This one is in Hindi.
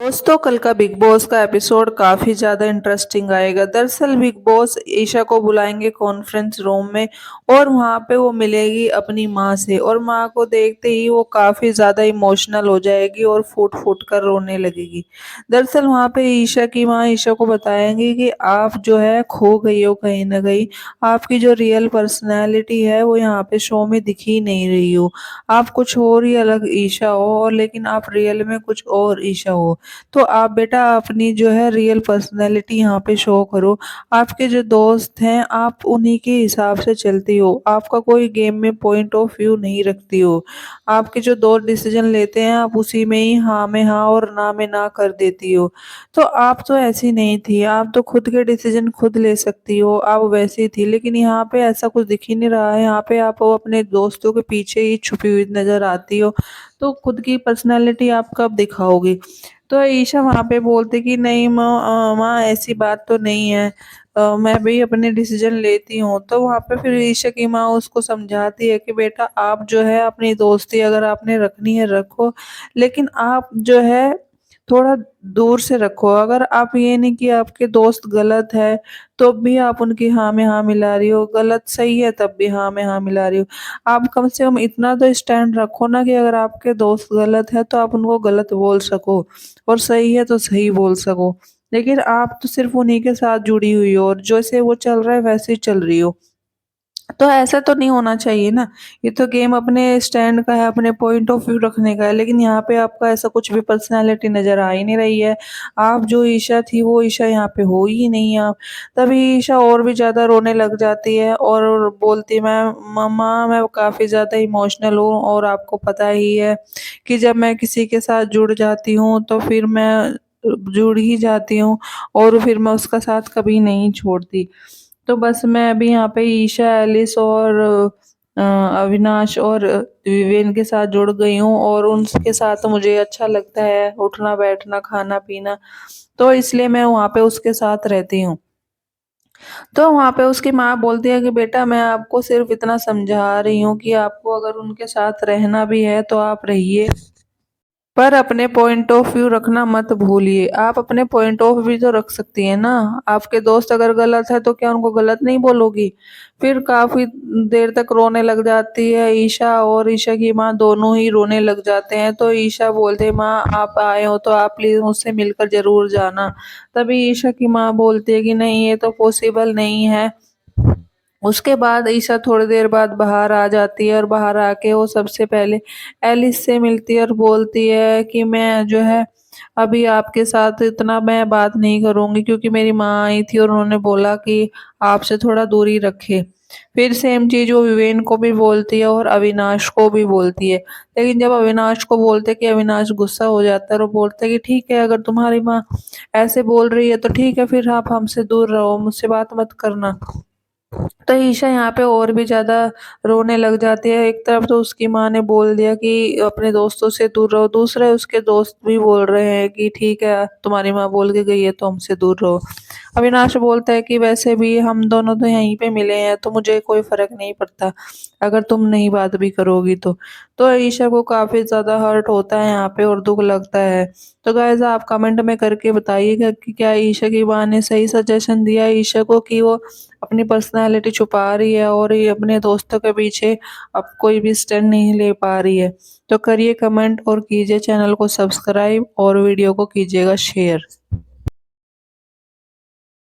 दोस्तों कल का बिग बॉस का एपिसोड काफी ज्यादा इंटरेस्टिंग आएगा। दरअसल बिग बॉस ईशा को बुलाएंगे कॉन्फ्रेंस रूम में और वहां पे वो मिलेगी अपनी माँ से और माँ को देखते ही वो काफी ज्यादा इमोशनल हो जाएगी और फूट फूट कर रोने लगेगी। दरअसल वहां पे ईशा की माँ ईशा को बताएंगी कि आप जो है खो गई हो कहीं ना कहीं। आपकी जो रियल पर्सनैलिटी है वो यहाँ पे शो में दिख ही नहीं रही हो। आप कुछ और ही अलग ईशा हो और लेकिन आप रियल में कुछ और ईशा हो। तो आप बेटा अपनी जो है रियल पर्सनैलिटी यहाँ पे शो करो। आपके जो दोस्त हैं आप उन्हीं के हिसाब से चलती हो, आपका कोई गेम में पॉइंट ऑफ व्यू नहीं रखती हो। आपके जो दोस्त डिसीजन लेते हैं आप उसी में ही हाँ में हाँ और ना में ना कर देती हो। तो आप तो ऐसी नहीं थी, आप तो खुद के डिसीजन खुद ले सकती हो, आप वैसी थी। लेकिन यहाँ पे ऐसा कुछ दिख ही नहीं रहा है, यहाँ पे आप अपने दोस्तों के पीछे ही छुपी हुई नजर आती हो। तो खुद की पर्सनैलिटी आप कब दिखाओगी? तो ईशा वहां पे बोलती कि नहीं माँ, माँ ऐसी बात तो नहीं है। मैं भी अपने डिसीजन लेती हूँ। तो वहां पे फिर ईशा की माँ उसको समझाती है कि बेटा आप जो है अपनी दोस्ती अगर आपने रखनी है रखो, लेकिन आप जो है थोड़ा दूर से रखो। अगर आप ये नहीं कि आपके दोस्त गलत है तो भी आप उनकी हाँ में हाँ मिला रही हो, गलत सही है तब भी हाँ में हाँ मिला रही हो। आप कम से कम इतना तो स्टैंड रखो ना कि अगर आपके दोस्त गलत है तो आप उनको गलत बोल सको और सही है तो सही बोल सको। लेकिन आप तो सिर्फ उन्हीं के साथ जुड़ी हुई हो और जैसे वो चल रहा है वैसे ही चल रही हो। तो ऐसा तो नहीं होना चाहिए ना। ये तो गेम अपने स्टैंड का है, अपने पॉइंट ऑफ व्यू रखने का है, लेकिन यहाँ पे आपका ऐसा कुछ भी पर्सनालिटी नजर आ ही नहीं रही है। आप जो ईशा थी वो ईशा यहाँ पे हो ही नहीं आप। तभी ईशा और भी ज्यादा रोने लग जाती है और बोलती मैं मम्मा मैं काफी ज्यादा इमोशनल हूँ और आपको पता ही है कि जब मैं किसी के साथ जुड़ जाती हूँ तो फिर मैं जुड़ ही जाती हूँ और फिर मैं उसका साथ कभी नहीं छोड़ती। तो बस मैं अभी यहाँ पे ईशा, एलिस और अविनाश और विवेन के साथ जुड़ गई हूँ और उनके साथ मुझे अच्छा लगता है उठना बैठना खाना पीना। तो इसलिए मैं वहाँ पे उसके साथ रहती हूँ। तो वहाँ पे उसकी माँ बोलती है कि बेटा मैं आपको सिर्फ इतना समझा रही हूँ कि आपको अगर उनके साथ रहना भी है तो आप रहिए, पर अपने पॉइंट ऑफ व्यू रखना मत भूलिए। आप अपने पॉइंट ऑफ व्यू तो रख सकती हैं ना। आपके दोस्त अगर गलत है तो क्या उनको गलत नहीं बोलोगी? फिर काफी देर तक रोने लग जाती है ईशा और ईशा की माँ दोनों ही रोने लग जाते हैं। तो ईशा बोलते माँ आप आए हो तो आप प्लीज मुझसे मिलकर जरूर जाना। तभी ईशा की माँ बोलती है कि नहीं ये तो पॉसिबल नहीं है। उसके बाद ईशा थोड़ी देर बाद बाहर आ जाती है और बाहर आके वो सबसे पहले एलिस से मिलती है और बोलती है कि मैं जो है अभी आपके साथ इतना मैं बात नहीं करूंगी क्योंकि मेरी माँ आई थी और उन्होंने बोला कि आपसे थोड़ा दूरी रखे। फिर सेम चीज वो विवेन को भी बोलती है और अविनाश को भी बोलती है। लेकिन जब अविनाश को बोलते कि अविनाश गुस्सा हो जाता है और वो बोलते कि ठीक है अगर तुम्हारी माँ ऐसे बोल रही है तो ठीक है फिर आप हमसे दूर रहो, मुझसे बात मत करना। तो ईशा यहाँ पे और भी ज्यादा रोने लग जाती है। एक तरफ तो उसकी माँ ने बोल दिया कि अपने दोस्तों से दूर रहो, दूसरे उसके दोस्त भी बोल रहे हैं कि ठीक है तुम्हारी माँ बोल के गई है तो हमसे दूर रहो। अविनाश बोलता है कि वैसे भी हम दोनों तो यहीं पे मिले हैं तो मुझे कोई फर्क नहीं पड़ता अगर तुम नहीं बात भी करोगी तो ईशा को काफी ज्यादा हर्ट होता है यहाँ पे और दुख लगता है। तो गाइस आप कमेंट में करके बताइएगा कि क्या ईशा की माँ ने सही सजेशन दिया ईशा को कि वो अपनी पर्सनालिटी छुपा रही है और ये अपने दोस्तों के पीछे अब कोई भी स्टैंड नहीं ले पा रही है। तो करिए कमेंट और कीजिए चैनल को सब्सक्राइब और वीडियो को कीजिएगा शेयर।